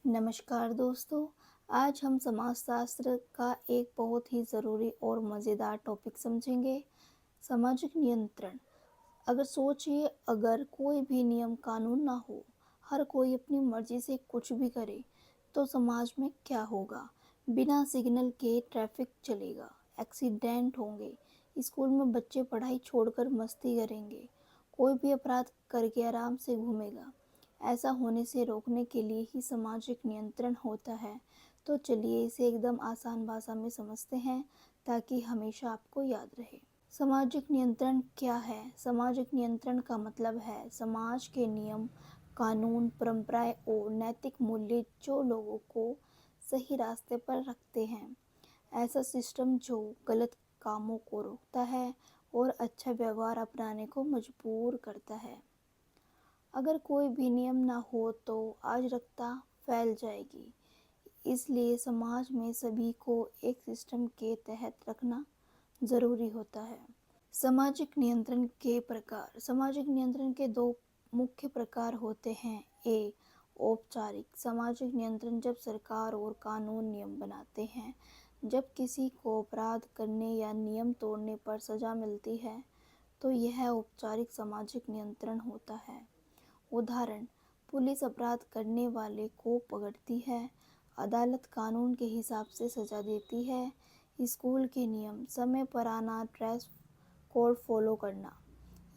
नमस्कार दोस्तों। आज हम समाजशास्त्र का एक बहुत ही ज़रूरी और मज़ेदार टॉपिक समझेंगे। सामाजिक नियंत्रण। अगर सोचिए, अगर कोई भी नियम कानून ना हो, हर कोई अपनी मर्जी से कुछ भी करे, तो समाज में क्या होगा। बिना सिग्नल के ट्रैफिक चलेगा, एक्सीडेंट होंगे, स्कूल में बच्चे पढ़ाई छोड़कर मस्ती करेंगे, कोई भी अपराध करके आराम से घूमेगा। ऐसा होने से रोकने के लिए ही सामाजिक नियंत्रण होता है। तो चलिए इसे एकदम आसान भाषा में समझते हैं, ताकि हमेशा आपको याद रहे। सामाजिक नियंत्रण क्या है? सामाजिक नियंत्रण का मतलब है समाज के नियम, कानून, परंपराएं और नैतिक मूल्य जो लोगों को सही रास्ते पर रखते हैं। ऐसा सिस्टम जो गलत कामों को रोकता है और अच्छा व्यवहार अपनाने को मजबूर करता है। अगर कोई भी नियम ना हो तो अराजकता फैल जाएगी। इसलिए समाज में सभी को एक सिस्टम के तहत रखना ज़रूरी होता है। सामाजिक नियंत्रण के प्रकार। सामाजिक नियंत्रण के दो मुख्य प्रकार होते हैं। ए, औपचारिक सामाजिक नियंत्रण जब सरकार और कानून नियम बनाते हैं। जब किसी को अपराध करने या नियम तोड़ने पर सज़ा मिलती है, तो यह औपचारिक सामाजिक नियंत्रण होता है। उदाहरण, पुलिस अपराध करने वाले को पकड़ती है, अदालत कानून के हिसाब से सज़ा देती है, स्कूल के नियम, समय पर आना, ड्रेस कोड फॉलो करना,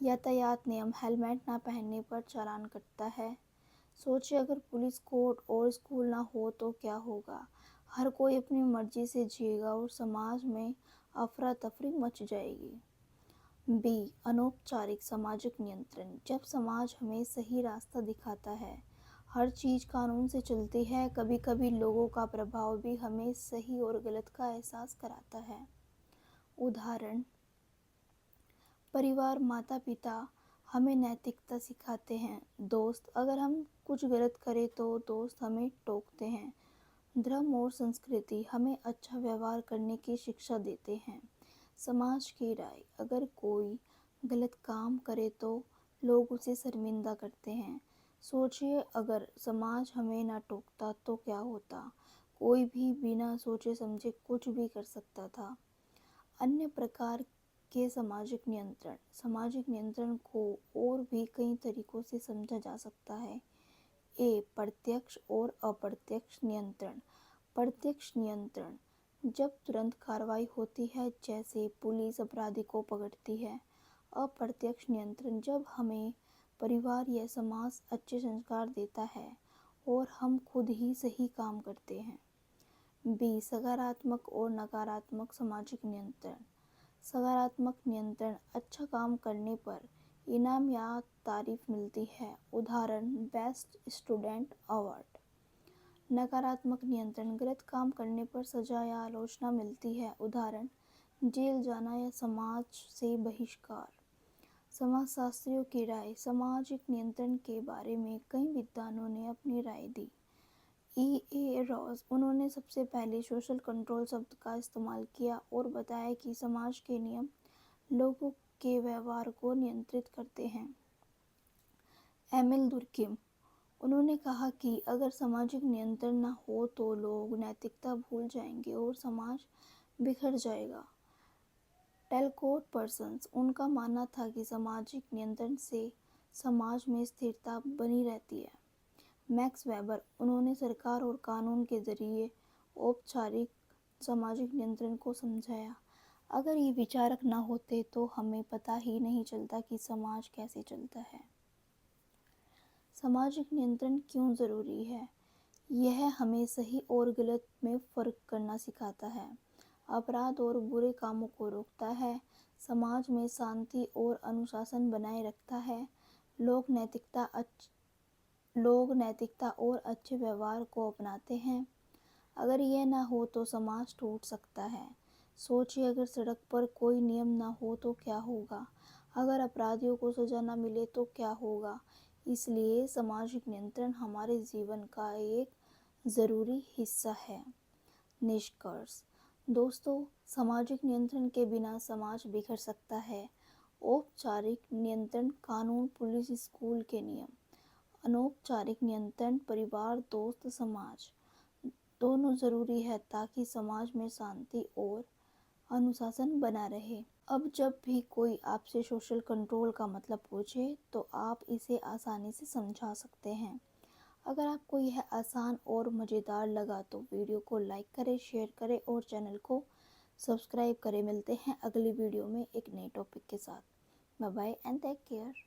यातायात नियम, हेलमेट ना पहनने पर चालान कटता है। सोचिए, अगर पुलिस कोर्ट और स्कूल ना हो तो क्या होगा। हर कोई अपनी मर्जी से जिएगा और समाज में अफरा तफरी मच जाएगी। बी, अनौपचारिक सामाजिक नियंत्रण जब समाज हमें सही रास्ता दिखाता है, हर चीज़ कानून से चलती है। कभी कभी लोगों का प्रभाव भी हमें सही और गलत का एहसास कराता है। उदाहरण, परिवार, माता पिता हमें नैतिकता सिखाते हैं। दोस्त, अगर हम कुछ गलत करें तो दोस्त हमें टोकते हैं। धर्म और संस्कृति हमें अच्छा व्यवहार करने की शिक्षा देते हैं। समाज की राय, अगर कोई गलत काम करे तो लोग उसे शर्मिंदा करते हैं। सोचिए, अगर समाज हमें ना टोकता तो क्या होता। कोई भी बिना सोचे समझे कुछ भी कर सकता था। अन्य प्रकार के सामाजिक नियंत्रण को और भी कई तरीकों से समझा जा सकता है। ए, प्रत्यक्ष और अप्रत्यक्ष नियंत्रण। प्रत्यक्ष नियंत्रण जब तुरंत कार्रवाई होती है, जैसे पुलिस अपराधी को पकड़ती है। अप्रत्यक्ष नियंत्रण जब हमें परिवार या समाज अच्छे संस्कार देता है और हम खुद ही सही काम करते हैं। बी, सकारात्मक और नकारात्मक सामाजिक नियंत्रण। सकारात्मक नियंत्रण, अच्छा काम करने पर इनाम या तारीफ मिलती है। उदाहरण, बेस्ट स्टूडेंट अवार्ड। नकारात्मक नियंत्रण, गलत काम करने पर सजा या आलोचना मिलती है। उदाहरण, जेल जाना या समाज से बहिष्कार। समाजशास्त्रियों की राय। सामाजिक नियंत्रण के बारे में कई विद्वानों ने अपनी राय दी। ई ए रॉस, उन्होंने सबसे पहले सोशल कंट्रोल शब्द का इस्तेमाल किया और बताया कि समाज के नियम लोगों के व्यवहार को नियंत्रित करते हैं। एमिल दुर्किम, उन्होंने कहा कि अगर सामाजिक नियंत्रण न हो तो लोग नैतिकता भूल जाएंगे और समाज बिखर जाएगा। टेलकोट पर्सन्स, उनका मानना था कि सामाजिक नियंत्रण से समाज में स्थिरता बनी रहती है। मैक्स वेबर, उन्होंने सरकार और कानून के जरिए औपचारिक सामाजिक नियंत्रण को समझाया। अगर ये विचारक न होते तो हमें पता ही नहीं चलता कि समाज कैसे चलता है। सामाजिक नियंत्रण क्यों ज़रूरी है? यह हमें सही और गलत में फ़र्क करना सिखाता है, अपराध और बुरे कामों को रोकता है, समाज में शांति और अनुशासन बनाए रखता है, लोग नैतिकता और अच्छे व्यवहार को अपनाते हैं। अगर यह ना हो तो समाज टूट सकता है। सोचिए, अगर सड़क पर कोई नियम ना हो तो क्या होगा। अगर अपराधियों को सजा ना मिले तो क्या होगा। इसलिए सामाजिक नियंत्रण हमारे जीवन का एक ज़रूरी हिस्सा है। निष्कर्ष। दोस्तों, सामाजिक नियंत्रण के बिना समाज बिखर सकता है। औपचारिक नियंत्रण, कानून, पुलिस, स्कूल के नियम। अनौपचारिक नियंत्रण परिवार, दोस्त, समाज दोनों ज़रूरी है ताकि समाज में शांति और अनुशासन बना रहे। अब जब भी कोई आपसे सोशल कंट्रोल का मतलब पूछे तो आप इसे आसानी से समझा सकते हैं। अगर आपको यह आसान और मज़ेदार लगा तो वीडियो को लाइक करें, शेयर करें और चैनल को सब्सक्राइब करें। मिलते हैं अगली वीडियो में एक नए टॉपिक के साथ। Bye bye and take care.